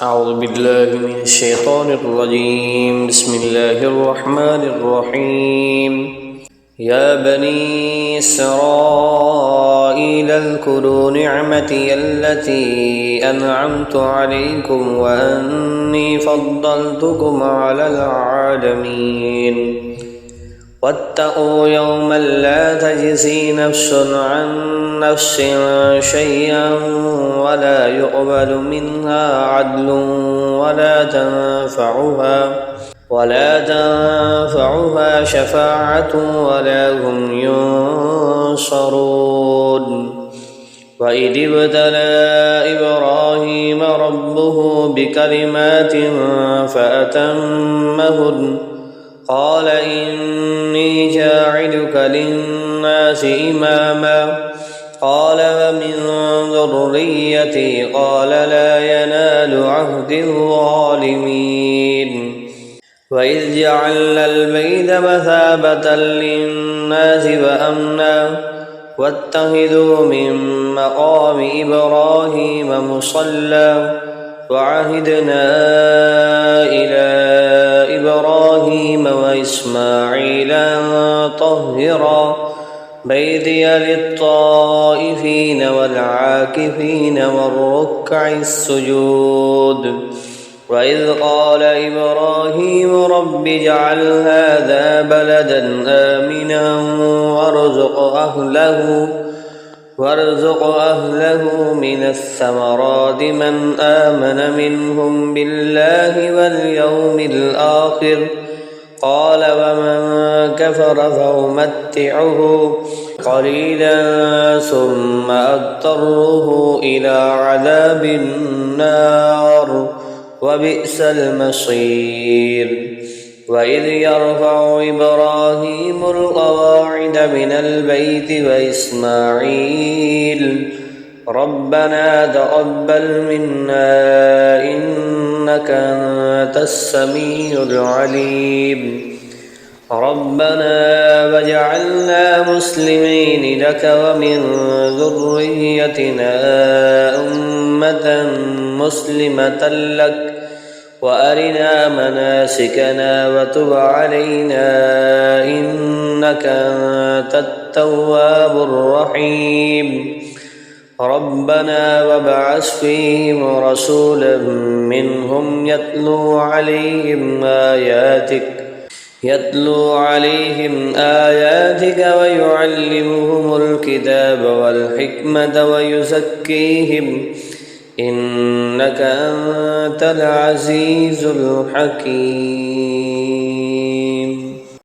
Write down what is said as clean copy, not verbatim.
أعوذ بالله من الشيطان الرجيم بسم الله الرحمن الرحيم يا بني إسرائيل اذكروا نعمتي التي أنعمت عليكم وأني فضلتكم على العالمين واتقوا يوما لا تجزي نفس عن نفس شيئا ولا يقبل منها عدل ولا تنفعها شفاعة ولا هم ينصرون وإذ ابتلى إبراهيم ربه بكلمات فأتمهن قال إني جاعلك للناس إماما قال ومن ذريتي قال لا ينال عهد الظالمين وإذ جعلنا البيت مثابة للناس وأمنا واتخذوا من مقام إبراهيم مصلى وعهدنا إلى إبراهيم وإسماعيل أن طهرا بيتي للطائفين والعاكفين والركع السجود وإذ قال إبراهيم رب اجعل هذا بلدا آمنا وارزق أهله من الثمرات من آمن منهم بالله واليوم الآخر قال ومن كفر فأمتعه قليلا ثم أضطره إلى عذاب النار وبئس المصير وإذ يرفع إبراهيم القواعد من البيت وإسماعيل ربنا تقبل منا إنك أنت السميع العليم ربنا واجعلنا مسلمين لك ومن ذريتنا أمة مسلمة لك وأرنا مناسكنا وتب علينا إنك أنت التواب الرحيم ربنا وابعث فيهم رسولا منهم يتلو عليهم آياتك ويعلمهم الكتاب والحكمة ويزكيهم إنك أنت العزيز الحكيم